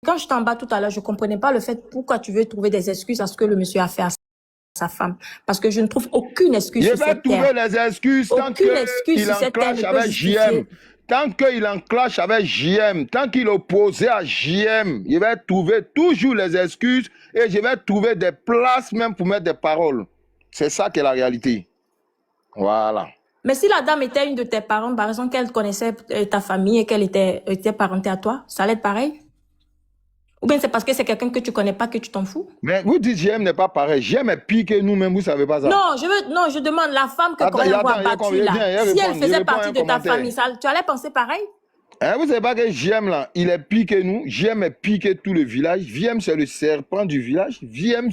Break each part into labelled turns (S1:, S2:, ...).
S1: quand j'étais en bas tout à l'heure, je comprenais pas le fait pourquoi tu veux trouver des excuses à ce que le monsieur a fait à sa femme. Parce que je ne trouve aucune excuse sur cette terre.
S2: Il va trouver les excuses tant qu'il en clash avec JM. Tant qu'il en clash avec JM, tant qu'il est opposé à JM, il va trouver toujours les excuses et je vais trouver des places même pour mettre des paroles. C'est ça qui est la réalité. Voilà.
S1: Mais si la dame était une de tes parents, par exemple, qu'elle connaissait ta famille et qu'elle était parentée à toi, ça allait être pareil? Ou bien c'est parce que c'est quelqu'un que tu connais pas que tu t'en fous?
S2: Mais vous dites JM n'est pas pareil. JM est pire que nous-mêmes, vous savez pas ça.
S1: Non, je demande la femme que quand elle voit battue là, si elle faisait partie de ta famille, tu allais penser pareil?
S2: Hein, vous savez pas que JM là, il est pire que nous. JM est pire que tout le village. JM c'est le serpent du village. JM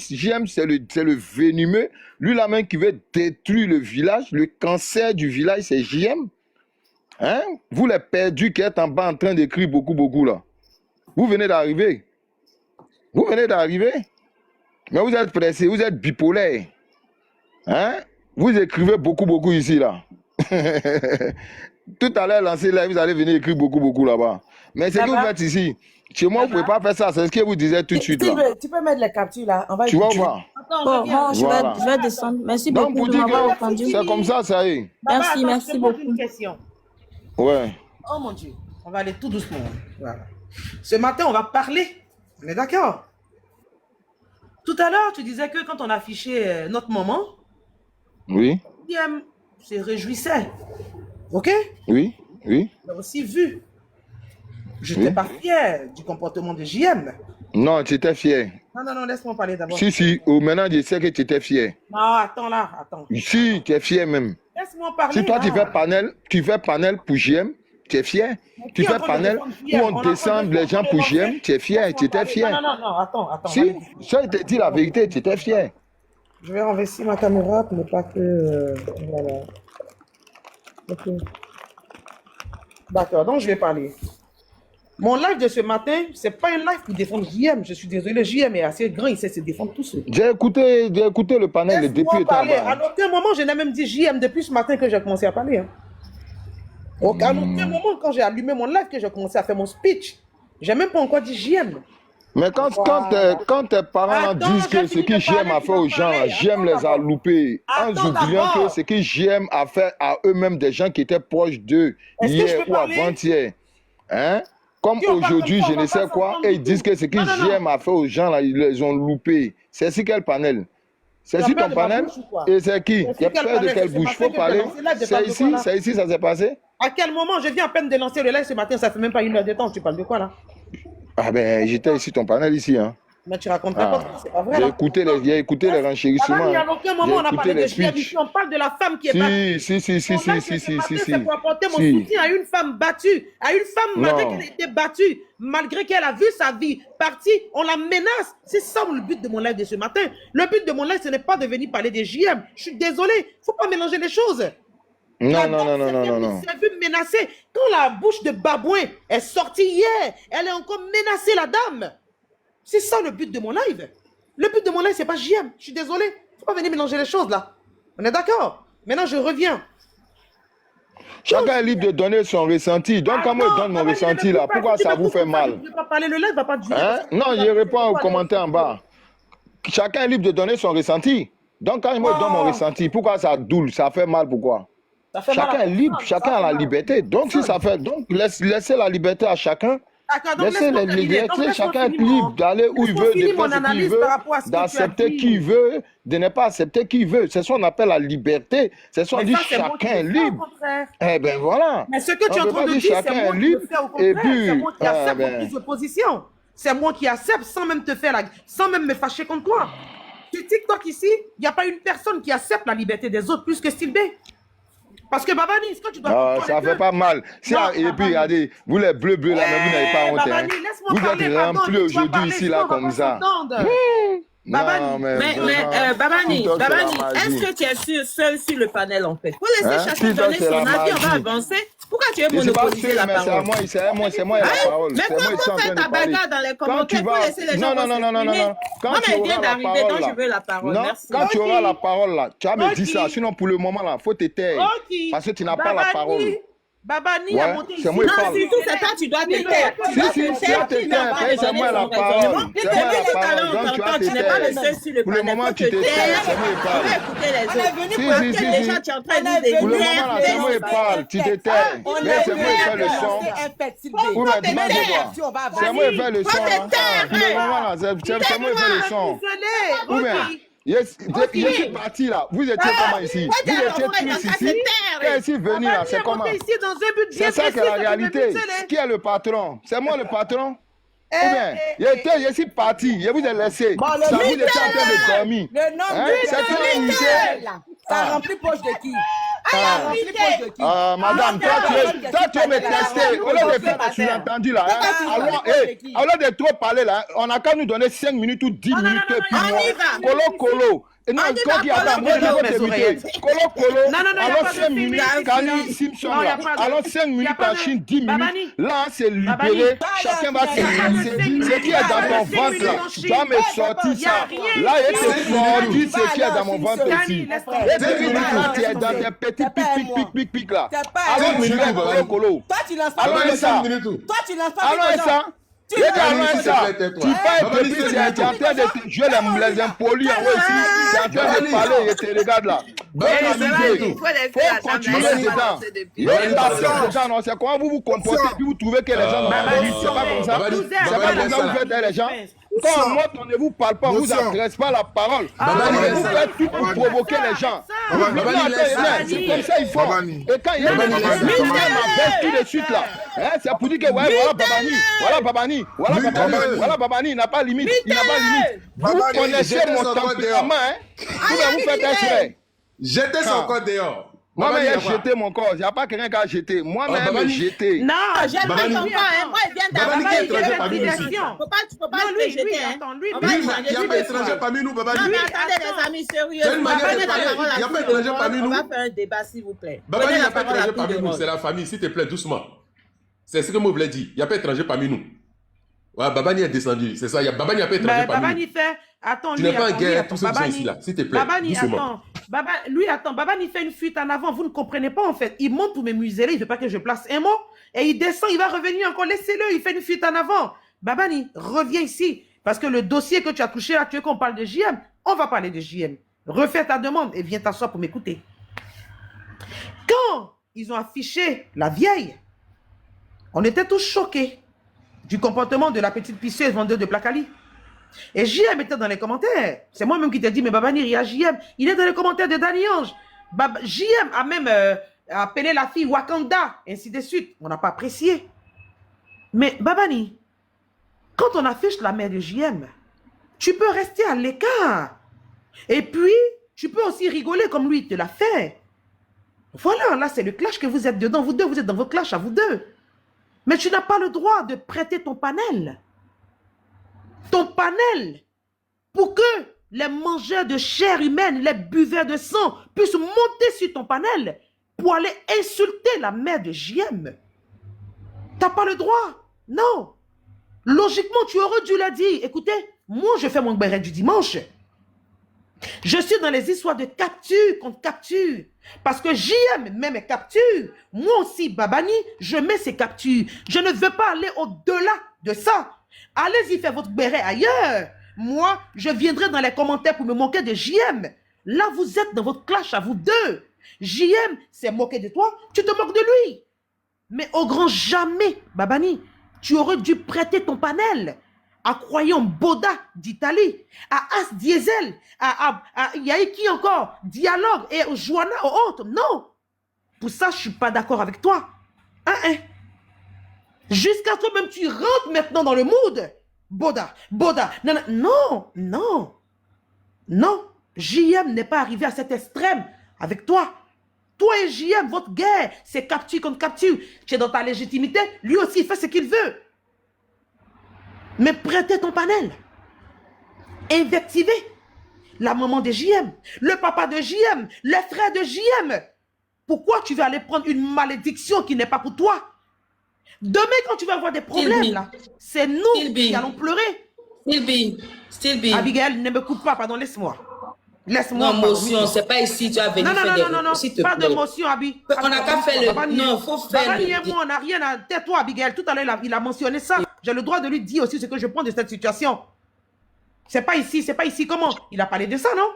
S2: c'est le venimeux. Lui la main qui veut détruire le village, le cancer du village, c'est JM. Hein? Vous les perdus qui êtes en bas en train d'écrire beaucoup là. Vous venez d'arriver. Vous venez d'arriver. Mais vous êtes pressé, vous êtes bipolaire. Hein? Vous écrivez beaucoup ici là. Tout à l'heure, lancez là, vous allez venir écrire beaucoup là-bas. Mais ce que vous faites ici, chez moi, vous ne pouvez pas faire ça. C'est ce que vous disiez tout de suite.
S3: Tu peux mettre les captures là. On va
S2: tu vas voir.
S1: Bon, je vais descendre. Merci beaucoup de m'avoir entendu.
S2: C'est comme ça y est.
S1: Merci beaucoup.
S3: Une question.
S2: Ouais.
S3: Oh mon Dieu, on va aller tout doucement. Voilà. Ce matin, on va parler. On est d'accord? Tout à l'heure, tu disais que quand on affichait notre maman,
S2: oui,
S3: JM se réjouissait. Ok?
S2: Oui.
S3: J'ai aussi vu. Je n'étais pas fier du comportement de JM.
S2: Non, tu étais fier.
S3: Non, laisse-moi parler d'abord.
S2: Si. Maintenant, je sais que tu étais fier.
S3: Non, attends.
S2: Si, tu es fier même.
S3: Laisse-moi parler.
S2: Si toi, tu fais panel pour JM, tu es fier. Tu fais panel où on descend les gens pour JM, tu es fier, tu étais fier.
S3: Non, attends.
S2: Si, ça, il te dit la vérité, tu étais fier.
S3: Je vais renverser ma caméra pour ne pas que... Voilà. Ok. D'accord, donc je vais parler. Mon live de ce matin, c'est pas un live pour défendre JM. Je suis désolé, JM est assez grand, il sait se défendre tout seul.
S2: J'ai écouté le panel, le député étant
S3: bas. À aucun moment, je n'ai même dit JM depuis ce matin que j'ai commencé à parler. Hein. Donc, à aucun moment, quand j'ai allumé mon live, que j'ai commencé à faire mon speech, j'ai même pas encore dit JM.
S2: Mais quand tes parents disent que ce que JM a fait aux gens, JM les a loupés, en oubliant que ce que JM a fait à eux-mêmes, des gens qui étaient proches d'eux, hier ou avant-hier, hein? Comme aujourd'hui, je ne sais quoi, et ils disent que ce que JM a fait aux gens, là, ils les ont loupés. C'est sur quel panel? C'est sur ton panel? Et c'est qui? Il y a peur de quelle bouche? Faut parler. C'est ici, ça s'est passé?
S3: À quel moment? Je viens à peine de lancer le live ce matin, ça fait même pas 1 heure de temps. Tu parles de quoi là?
S2: Ah ben, j'étais ici, ton panel ici, hein.
S3: Mais tu racontes pas, c'est pas vrai.
S2: J'ai écouté les renchérissements.
S3: À aucun moment on a parlé de JM ici, on parle de la femme qui est battue.
S2: Si.
S3: C'est pour apporter mon soutien à une femme battue, à une femme malgré qu'elle ait été battue, malgré qu'elle a vu sa vie partie, on la menace. C'est ça le but de mon live de ce matin. Le but de mon live, ce n'est pas de venir parler de JM. Je suis désolé, faut pas mélanger les choses.
S2: Non.
S3: s'est vue menacée. Quand la bouche de Babouin est sortie hier, elle est encore menacée, la dame. C'est ça le but de mon live. Le but de mon live, c'est pas JM. Je suis désolé. Faut pas venir mélanger les choses là. On est d'accord? Maintenant, je reviens.
S2: Chacun est libre de donner son ressenti. Donc, quand moi je donne mon ressenti là, pourquoi ça vous fait mal?
S3: Je ne vais pas parler le live, va pas dire.
S2: Non, je réponds aux commentaires en bas. Chacun est libre de donner son ressenti. Donc, quand moi je donne mon ressenti, pourquoi ça doule? Ça fait mal, pourquoi? Chacun est libre, chacun a la liberté. Donc, si ça fait. Donc, laissez la liberté à chacun. Laissez la liberté, chacun est libre d'aller où il veut, de faire ce qu'il veut, d'accepter qui veut, de ne pas accepter qui veut. C'est ce qu'on appelle la liberté. C'est ce qu'on dit chacun est libre. Eh bien, voilà.
S3: Mais ce que tu es en train de dire, c'est moi qui le fais au contraire. C'est moi qui accepte mon prise de position. C'est moi qui accepte sans même te faire sans même me fâcher contre toi. Sur TikTok ici, il n'y a pas une personne qui accepte la liberté des autres plus que Style B. Parce que Babani, est-ce que tu dois...
S2: ça fait pas mal. Et puis, regardez, vous les bleus là, mais vous n'avez pas honte.
S3: Babani,
S2: vous êtes remplis aujourd'hui ici, là, comme ça.
S4: Babani, Babani, est-ce que tu es seul sur le panel, en fait? Faut laisser chacun donner son avis, on va avancer. Pourquoi tu veux monopoliser la parole?
S2: C'est moi la parole.
S4: Mais comment faire ta bagarre dans les commentaires? Faut laisser les gens s'exprimer. Moi, elle vient d'arriver, donc je veux la parole. Merci.
S2: Quand tu auras la parole, là, tu vas me dire ça. Sinon, pour le moment, là, faut te taire. Parce que tu n'as pas la parole.
S3: Babani a monté ici.
S2: Non,
S4: c'est tout, c'est toi, tu dois te taire.
S2: Si, tu dois te taire, c'est moi la parole. C'est moi la parole, donc tu vas te taire. Pour le moment, tu te tais, c'est moi qui parle.
S4: Tu es écouter les gens, tu es en train de dire.
S2: Pour le moment, là, c'est moi qui parle, tu te tais. Mais c'est moi qui fais le son. Oui, mais dis-moi de quoi. C'est moi qui fais le son. Pour le moment, là, c'est moi qui fais le son. Oui, mais... Je suis parti là. Vous étiez comment ici? Vous étiez tous ici. Quand ici venu là, c'est comment? C'est ça que la réalité. Qui est le patron? C'est moi le patron? Ou bien, je suis parti, je vous ai laissé. Ça vous étiez en train de dormir.
S5: Le nom
S2: c'est un musée.
S5: Ça remplit poche de qui?
S2: Madame, toi, tu veux me tester. Au lieu de faire, tu l'as entendu là. Au lieu de trop parler là, on n'a qu'à nous donner 5 minutes ou 10 minutes. Colo. Non, toi qui attends, moi je vais t'éviter. Colo. Alors 5 minutes, Kani Simpson là. Alors 5 minutes en Chine, 10 minutes. Là, c'est libéré. Chacun va se lancer. Ce qui est dans ton ventre là, tu vas me sortir ça. Là, il te sorti ce qui est dans mon ventre ici. Tu es dans tes petits pic là. Alors tu es colo.
S5: Toi, tu lances pas.
S2: Alors ça.
S5: Toi, tu lances pas.
S2: Alors ça. Tu parles depuis, tu es en train de te jouer les impolis en haut ici. Tu es en train de parler et te regarde là. Il faut continuer dedans. C'est comment vous vous comportez puis vous trouvez que les gens n'ont pas dit. C'est pas comme ça. C'est pas comme ça que vous faites les gens. Quand moi, on ne vous parle pas, on ne vous adresse pas la parole. Vous faites tout pour provoquer les gens. C'est comme ça il faut. Et quand il y a des gens qui m'abaissent tout de suite là, c'est pour dire que voilà Babani, il n'a pas limite. Vous connaissez mon tempérament, vous faites exprès.
S6: Jetez son corps dehors.
S2: Moi-même, j'ai jeté mon corps. Il n'y a pas quelqu'un qui a jeté. Moi-même, j'ai jeté.
S4: Non, j'ai pas ton corps. Moi, il vient
S6: Babani qui est étranger parmi nous ici.
S4: Tu peux pas le jeter.
S6: Il n'y a pas étranger parmi nous, Babani.
S4: Non, mais attendez, les amis, sérieux.
S6: C'est une manière de parler. Il n'y a pas étranger parmi nous.
S4: On va faire un débat, s'il vous plaît.
S6: Babani, il n'y a pas étranger parmi nous. C'est la famille, s'il te plaît, doucement. C'est ce que moi voulais dire. Il n'y a pas étranger parmi nous. Ouais, Babani est descendu. C'est ça. Babani n'a pas étranger parmi nous.
S3: Babani fait. Attends,
S6: tu n'es pas en guerre, tous ceux qui sont ici là, s'il te plaît.
S3: Babani, attends. Babani fait une fuite en avant. Vous ne comprenez pas en fait. Il monte pour me museler. Il ne veut pas que je place un mot. Et il descend, il va revenir encore. Laissez-le, il fait une fuite en avant. Babani, reviens ici. Parce que le dossier que tu as touché là, tu veux qu'on parle de JM? On va parler de JM. Refais ta demande et viens t'asseoir pour m'écouter. Quand ils ont affiché la vieille, on était tous choqués du comportement de la petite pisseuse vendeuse de Placali. Et JM était dans les commentaires. C'est moi-même qui t'ai dit, mais Babani, il y a JM. Il est dans les commentaires de Danny Ange. JM a même appelé la fille Wakanda, ainsi de suite. On n'a pas apprécié. Mais Babani, quand on affiche la mère de JM, tu peux rester à l'écart. Et puis, tu peux aussi rigoler comme lui te l'a fait. Voilà, là, c'est le clash que vous êtes dedans. Vous deux, vous êtes dans votre clash à vous deux. Mais tu n'as pas le droit de prêter ton panel. Ton panel, pour que les mangeurs de chair humaine, les buveurs de sang puissent monter sur ton panel pour aller insulter la mère de JM. Tu n'as pas le droit. Non. Logiquement, tu aurais dû la dire. Écoutez, moi, je fais mon béret du dimanche. Je suis dans les histoires de capture contre capture. Parce que JM met mes captures. Moi aussi, Babani, je mets ses captures. Je ne veux pas aller au-delà de ça. Allez-y faire votre béret ailleurs. Moi, je viendrai dans les commentaires pour me moquer de JM. Là, vous êtes dans votre clash à vous deux. JM s'est moqué de toi, tu te moques de lui. Mais au grand jamais, Babani, tu aurais dû prêter ton panel à Croyant Boda d'Italie, à As Diesel, à qui encore, Dialogue et Joanna Honte. Non. Pour ça, je ne suis pas d'accord avec toi. Jusqu'à toi-même, tu rentres maintenant dans le mood. Boda. Non. JM n'est pas arrivé à cet extrême avec toi. Toi et JM, votre guerre, c'est capture contre capture. Tu es dans ta légitimité. Lui aussi, il fait ce qu'il veut. Mais prêtez ton panel. Invectivez la maman de JM, le papa de JM, les frères de JM. Pourquoi tu veux aller prendre une malédiction qui n'est pas pour toi? Demain, quand tu vas avoir des problèmes, là, c'est nous qui allons pleurer.
S4: Stilby.
S3: Abigail, ne me coupe pas, pardon, laisse-moi. Laisse-moi.
S4: Non, motion, c'est pas ici, tu as venu faire des...
S3: Non, pas de motion, Abi.
S4: On n'a qu'à faire le... Non, il faut faire
S3: Babani et moi, on n'a rien à... Tais-toi, Abigail. Tout à l'heure, il a mentionné ça. J'ai le droit de lui dire aussi ce que je prends de cette situation. C'est pas ici. Comment? Il a parlé de ça, non?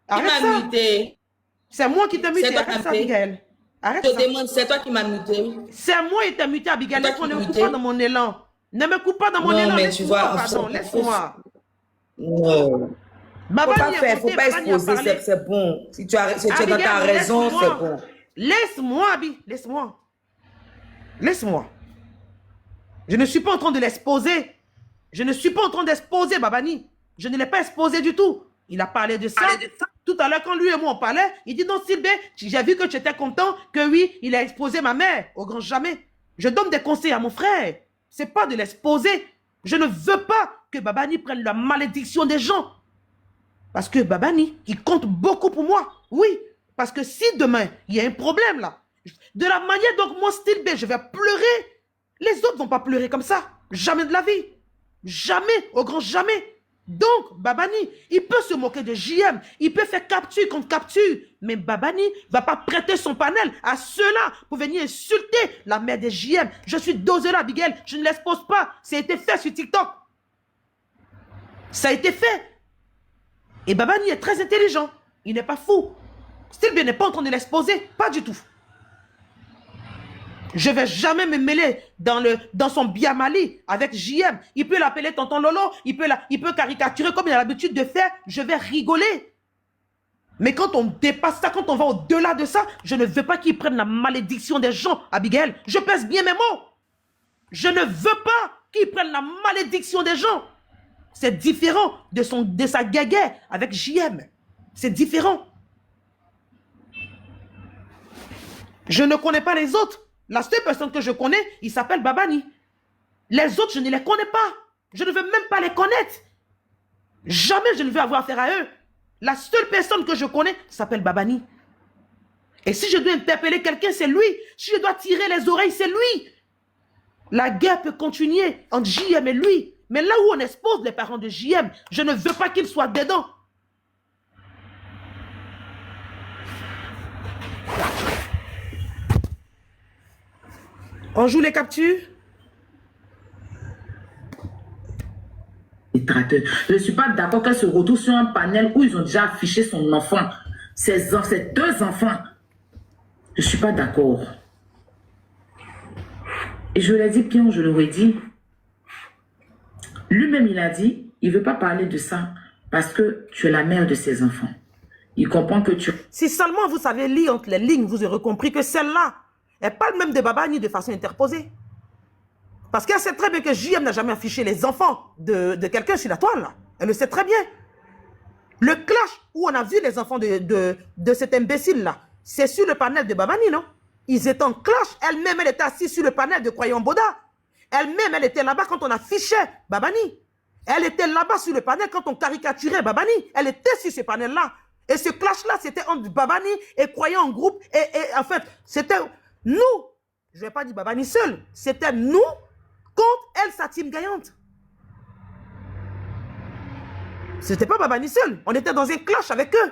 S3: Arrête ça.
S4: Il m'a muté.
S3: C'est moi qui t'ai muté. Arrête ça, Abigail. Arrête ça.
S4: Je te demande, c'est toi qui m'as muté.
S3: C'est moi qui t'ai muté, Abigail. Laisse-moi, ne me coupe pas dans mon élan. Ne me coupe pas dans mon élan.
S4: Non, mais tu vois...
S3: Pardon, laisse-moi.
S4: Non. Faut pas exposer, c'est bon. Si tu es dans ta raison, c'est bon.
S3: Laisse-moi, Abi, laisse-moi. Laisse-moi. Je ne suis pas en train de l'exposer. Je ne suis pas en train d'exposer, Babani. Je ne l'ai pas exposé du tout. Il a parlé de ça. Tout à l'heure, quand lui et moi on parlait, il dit non, Sylvain, j'ai vu que tu étais content, que oui, il a exposé ma mère. Au grand jamais. Je donne des conseils à mon frère. C'est pas de l'exposer. Je ne veux pas que Babani prenne la malédiction des gens. Parce que Babani, il compte beaucoup pour moi. Oui. Parce que si demain, il y a un problème là, de la manière dont moi, Style B, je vais pleurer, les autres ne vont pas pleurer comme ça. Jamais de la vie. Jamais, au grand jamais. Donc, Babani, il peut se moquer de JM. Il peut faire capture contre capture. Mais Babani ne va pas prêter son panel à ceux-là pour venir insulter la mère de JM. Je suis dosé Abigail. Je ne l'expose pas. Ça a été fait sur TikTok. Ça a été fait. Et Babani est très intelligent. Il n'est pas fou. Style B n'est pas en train de l'exposer. Pas du tout. Je ne vais jamais me mêler dans son biamali avec JM. Il peut l'appeler tonton Lolo. Il peut caricaturer comme il a l'habitude de faire. Je vais rigoler. Mais quand on dépasse ça, quand on va au-delà de ça, je ne veux pas qu'il prenne la malédiction des gens, Abigail. Je pèse bien mes mots. Je ne veux pas qu'il prenne la malédiction des gens. C'est différent de sa guéguerre avec JM. C'est différent. Je ne connais pas les autres. La seule personne que je connais, il s'appelle Babani. Les autres, je ne les connais pas. Je ne veux même pas les connaître. Jamais je ne veux avoir affaire à eux. La seule personne que je connais s'appelle Babani. Et si je dois interpeller quelqu'un, c'est lui. Si je dois tirer les oreilles, c'est lui. La guerre peut continuer entre JM et lui. Mais là où on expose les parents de JM, je ne veux pas qu'ils soient dedans. On joue les captures?
S7: Je ne suis pas d'accord qu'elle se retrouve sur un panel où ils ont déjà affiché son enfant. Ses deux enfants. Je ne suis pas d'accord. Et je l'ai dit, Pion, je l'aurais dit. Lui-même, il a dit, il ne veut pas parler de ça parce que tu es la mère de ses enfants. Il comprend que tu...
S3: Si seulement vous savez lire entre les lignes, vous aurez compris que celle-là, elle parle même de Babani de façon interposée. Parce qu'elle sait très bien que JM n'a jamais affiché les enfants de quelqu'un sur la toile. Là. Elle le sait très bien. Le clash où on a vu les enfants de cet imbécile-là, c'est sur le panel de Babani, non? Ils étaient en clash. Elle-même, elle était assise sur le panel de Croyant Boda. Elle-même, elle était là-bas quand on affichait Babani. Elle était là-bas sur le panel quand on caricaturait Babani. Elle était sur ce panel-là. Et ce clash-là, c'était entre Babani et Croyant en groupe. Et en fait, c'était nous. Je ne vais pas dire Babani seul. C'était nous contre elle, sa team gagnante. C'était pas Babani seul. On était dans un clash avec eux.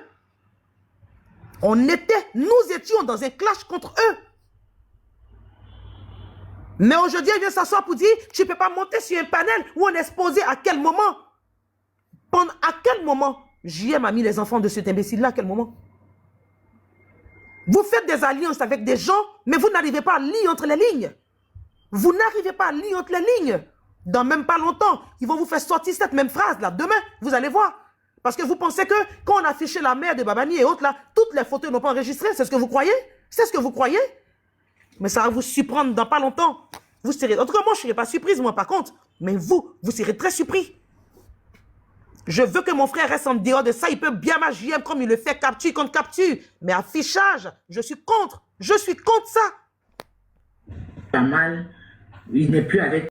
S3: Nous étions dans un clash contre eux. Mais aujourd'hui, elle vient s'asseoir pour dire, tu ne peux pas monter sur un panel où on est exposé à quel moment? À quel moment JM a mis les enfants de cet imbécile-là, à quel moment? Vous faites des alliances avec des gens, mais vous n'arrivez pas à lire entre les lignes. Vous n'arrivez pas à lire entre les lignes. Dans même pas longtemps, ils vont vous faire sortir cette même phrase-là. Demain, vous allez voir. Parce que vous pensez que quand on a affiché la mère de Babani et autres, là, toutes les photos n'ont pas enregistré. C'est ce que vous croyez? C'est ce que vous croyez? Mais ça va vous surprendre dans pas longtemps. Vous serez... En tout cas, moi, je ne serai pas surprise, moi, par contre. Mais vous serez très surpris. Je veux que mon frère reste en dehors de ça. Il peut bien m'agir comme il le fait capture contre capture. Mais affichage, je suis contre. Je suis contre ça.
S7: Pas mal. Il n'est plus avec